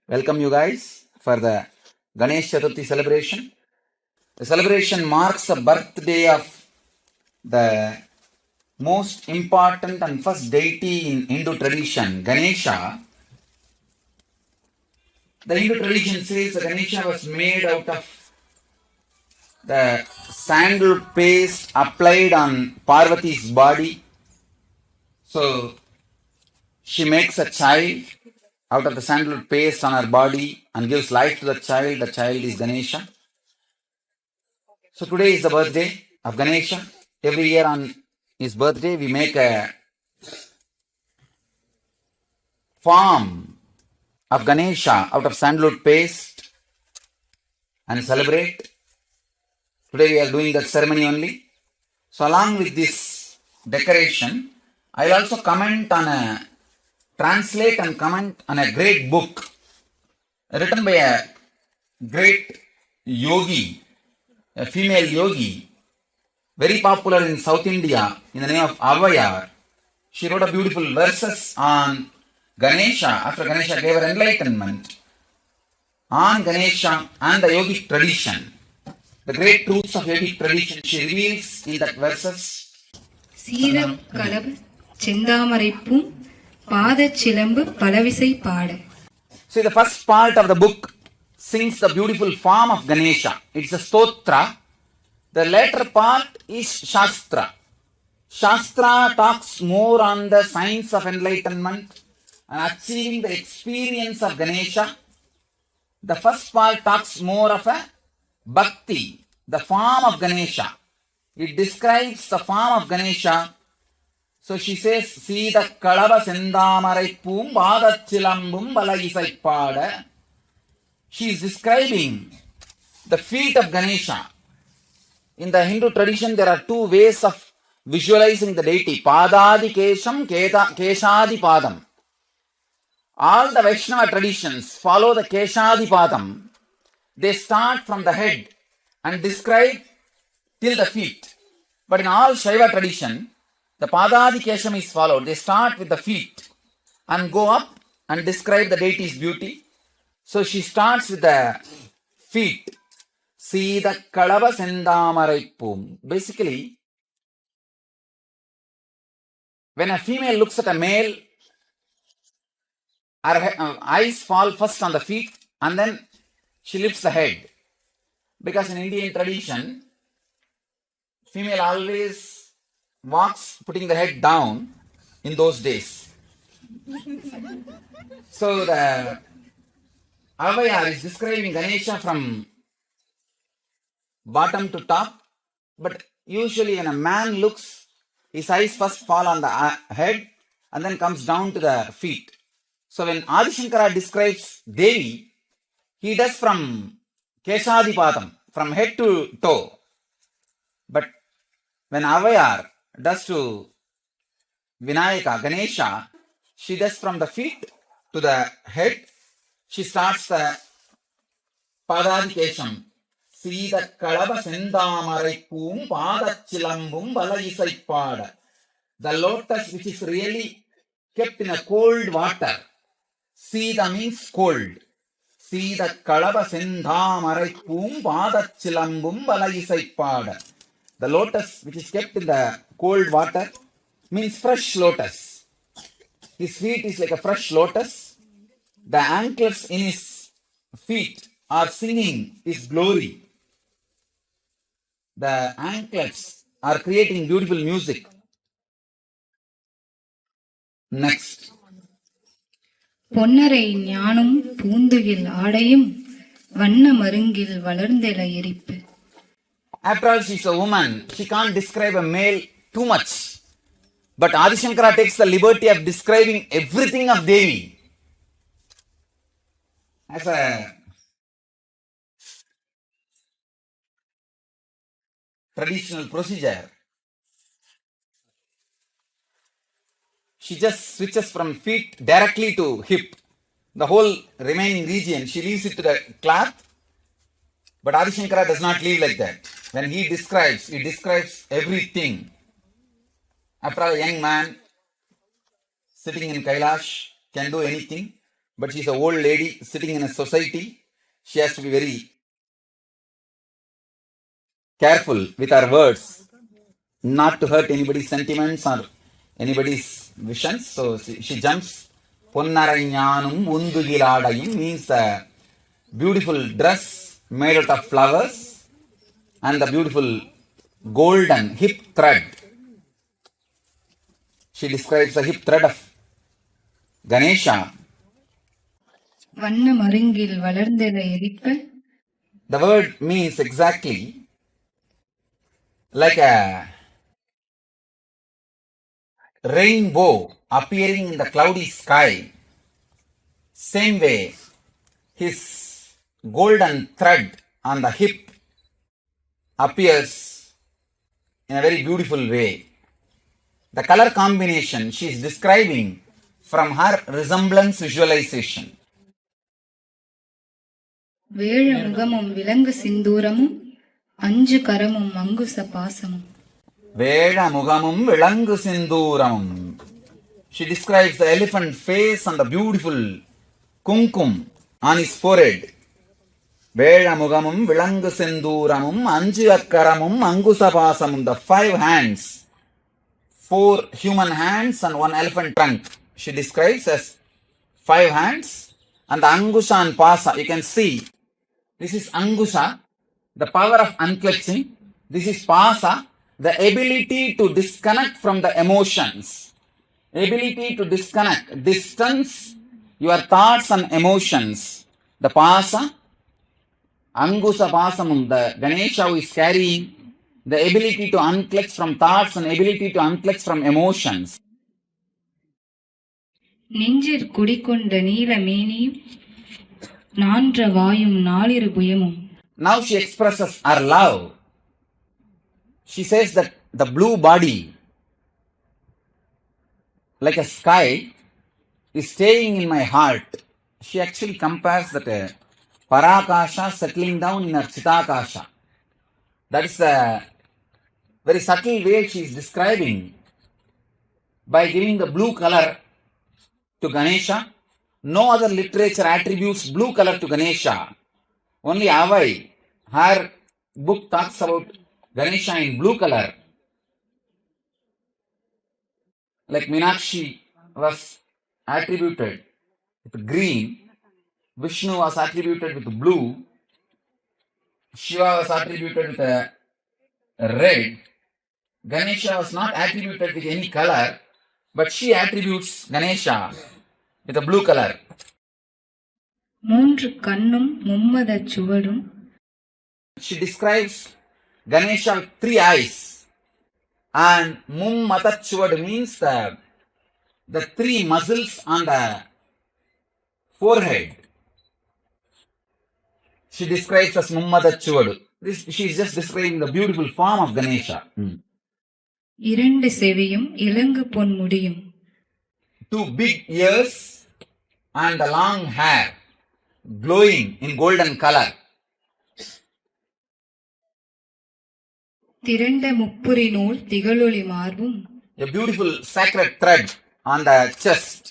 welcome you guys for the Ganesha Chaturthi celebration. The celebration marks the birthday of the most important and first deity in Hindu tradition, Ganesha. The Hindu tradition says that Ganesha was made out of the sandalwood paste applied on Parvati's body. So she makes a child out of the sandalwood paste on her body and gives life to the child. The child is Ganesha. So today is the birthday of Ganesha. Every year on his birthday, we make a form of Ganesha out of sandalwood paste and celebrate. Today we are doing that ceremony only. So along with this decoration, I will also translate and comment on a great book written by a great yogi, a female yogi, very popular in South India in the name of Avayar. She wrote a beautiful verses on Ganesha after Ganesha gave her enlightenment, on Ganesha and the yogic tradition. The great truths of yogic tradition she reveals in that verses. சீரக் கலப செந்தாமரைப்பூம் பாதச் சிலம்பு பலவிசை பாட. See, the first part of the book sings the beautiful form of Ganesha. It's a stotra. The later part is Shastra. Shastra talks more on the science of enlightenment and achieving the experience of Ganesha. The first part talks more of a Bhakti, the form of Ganesha. It describes the form of Ganesha. So she says, Sida Kalava Sendamarai Pum Badachilambum Balaisai Pada. She is describing the feet of Ganesha. In the Hindu tradition, there are two ways of visualizing the deity. Padadi Kesham, Keshadi Padam. All the Vaishnava traditions follow the Keshadi Padam. They start from the head and describe till the feet. But in all Shaiva tradition, the Padadi Kesham is followed. They start with the feet and go up and describe the deity's beauty. So she starts with the feet. See the Kalava Sendamaraipum. Basically, when a female looks at a male, her eyes fall first on the feet and then she lifts the head. Because in Indian tradition, female always walks putting the head down in those days. So the Avayar is describing Ganesha from bottom to top, but usually when a man looks, his eyes first fall on the head and then comes down to the feet. So when Adi Shankara describes Devi, he does from Keshadipatam, from head to toe. But when Avayar does to Vinayaka, Ganesha, she does from the feet to the head. She starts the Padadi Kesham. See the Kalaba Sendamarai Pum Padachilambum Balaisai Pada. The lotus which is really kept in a cold water. Sida means cold. See the Kalaba Sendamarai Pum Padachilambum Balaisai Pada. The lotus which is kept in the cold water means fresh lotus. His feet is like a fresh lotus. The anklets in his feet are singing his glory. The anklets are creating beautiful music. Next. பொன்னரை ஞானும் பூந்துகில் ஆடையும் வண்ண மருங்கில் வளர்ந்தெழ எரிப்பு. After all, she is a woman. She can't describe a male too much. But Adi Shankara takes the liberty of describing everything of Devi as a traditional procedure. She just switches from feet directly to hip. The whole remaining region, she leaves it to the cloth. But Adi Shankara does not leave like that. When he describes everything. After all, a young man sitting in Kailasa can do anything. but she's an old lady sitting in a society. She has to be very careful with her words, not to hurt anybody's sentiments or anybody's visions. So she jumps. Ponnaraignanum undugiladayum means a beautiful dress made out of flowers and the beautiful golden hip thread. She describes the hip thread of Ganesha. வண்ண மருங்கில் வளர்ந்தெழ எரிப்ப. The word means exactly like a rainbow appearing in the cloudy sky. Same way, his golden thread on the hip appears in a very beautiful way. The color combination she is describing from her resemblance visualization. வேழ முகமும் விலங்கு சிந்தூரமும் அஞ்சு கரமும் அங்குச பாசமும். வேழ முகமும் விலங்கு சிந்தூரமும். She describes the elephant face and the beautiful kumkum on his forehead. வேழ முகமும் விலங்கு சிந்தூரமும் அஞ்சு அக்கரமும் அங்குச பாசமும். The 5 hands, 4 human hands and 1 elephant trunk. She describes as 5 hands and the angusha and pasa. You can see this is angusha, the power of unclutching. This is pasa, the ability to disconnect from the emotions. Ability to disconnect, distance your thoughts and emotions. The pasa, angusha pasamum, the Ganesha who is carrying the ability to unclutch from thoughts and ability to unclutch from emotions. நெஞ்சிற் குடிகொண்ட நீல மேனியும் நான்ற வாயும் நாளிரு புயமும். Now she expresses her love. She says that the blue body, like a sky, is staying in my heart. She actually compares that Parakasha settling down in her Chitakasha. That is a very subtle way she is describing by giving the blue color to Ganesha. No other literature attributes blue color to Ganesha. Only Avai, her book talks about Ganesha in blue color. Like Meenakshi was attributed with green, Vishnu was attributed with blue, Shiva was attributed with red, Ganesha was not attributed with any color, but she attributes Ganesha with a blue color. மூன்று கண்ணும் மும்மதச் சுவடும். She describes Ganesha with 3 eyes. And mummatachuvadu means the 3 muscles on the forehead. She describes as mummatachuvadu. She is just describing the beautiful form of Ganesha. இரண்டு செவியும் இலங்கு பொன் முடியும். 2 big ears and the long hair glowing in golden color. திரண்ட முப்புரி நூல் திகழொளி மார்பும். A beautiful sacred thread on the chest.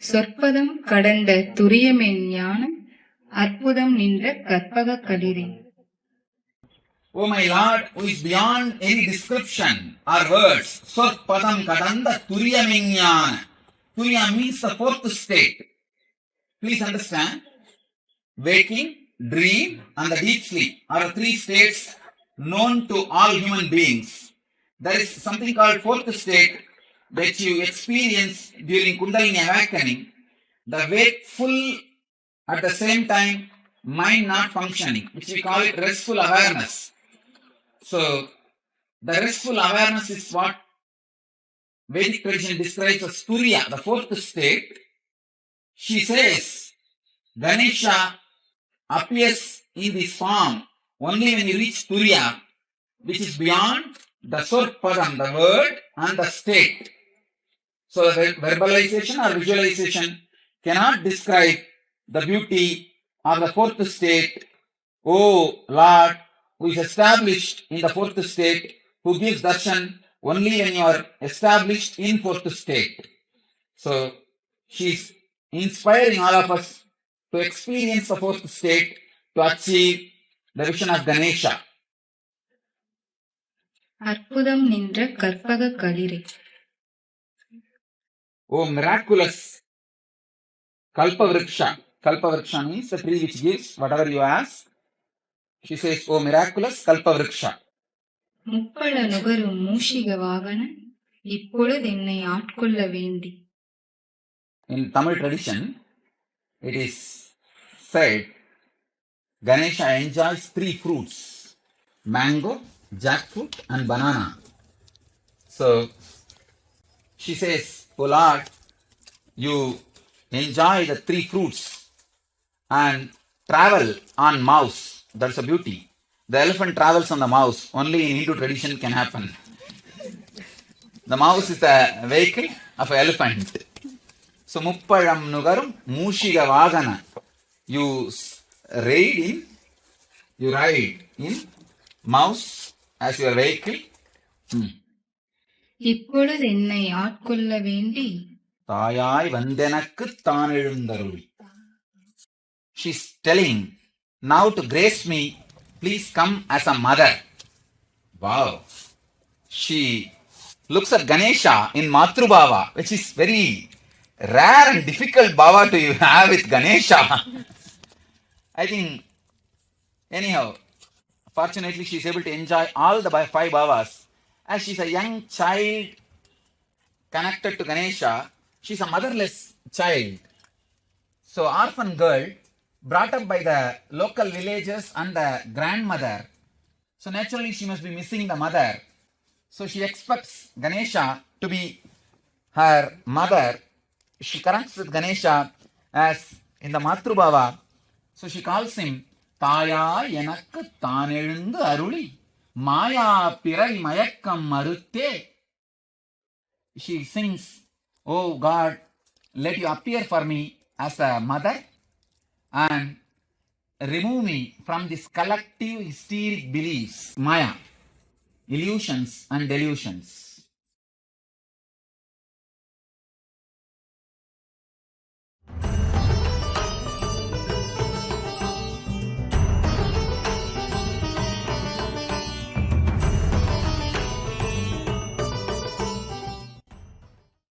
சொற்பதம் கடந்த துரியமென் ஞானம் அற்புதம் நின்ற கற்பக களிரே. O my Lord, who is beyond any description or words, Sorpadam Kadanda Turiyamenyana. Turiya means the 4th state. Please understand, waking, dream and the deep sleep are the 3 states known to all human beings. There is something called 4th state that you experience during Kundalini awakening, the wakeful at the same time mind not functioning, which we call it restful awareness. So, the restful awareness is what Vedic tradition describes as Turiya, the 4th state. She says Ganesha appears in this form only when you reach Turiya, which is beyond the Sorpadam, the word, and the state. So, verbalization or visualization cannot describe the beauty of the 4th state. Oh Lord, who is established in the 4th state, who gives darshan only when you are established in 4th state. So, she is inspiring all of us to experience the fourth state to achieve the vision of Ganesha. அற்புதம் நின்ற கற்பக களிரே. Oh, miraculous Kalpavriksha. Kalpavriksha means the tree which gives whatever you ask. She says, oh, miraculous Kalpavriksha. முப்பள நுகரும் மூஷிக வாகன இப்பொழுது என்னை ஆட்கொள்ள வேண்டி. In Tamil tradition, it is said Ganesha enjoys 3 fruits: mango, jackfruit, and banana. So she says, oh Lord, you enjoy the 3 fruits and travel on mouse. That's a beauty. The elephant travels on the mouse. Only in Hindu tradition can happen. The mouse is the vehicle of an elephant. So Muppalam Nugarum Mushiga Vagana. You ride in mouse as your vehicle. இப்பொழுது என்னை ஆட்கொள்ள வேண்டி. தாயாய் வந்தெனக்கு தான் எழுந்தருளி. She's telling, now to grace me, please come as a mother. Wow. She looks at Ganesha in Matrubhava, which is very rare and difficult bhava to have with Ganesha. I think, anyhow, fortunately she is able to enjoy all the 5 bhavas. As she is a young child connected to Ganesha, she is a motherless child. So, orphan girl brought up by the local villagers and the grandmother. So, naturally she must be missing the mother. So, she expects Ganesha to be her mother. She connects with Ganesha as in the Matrubhava. So, she calls him Taya Yanakku Tanelundu Aruli Maya Pirai Mayakkam Marutte. She sings, oh God, let you appear for me as a mother and remove me from this collective hysteric beliefs, Maya, illusions and delusions.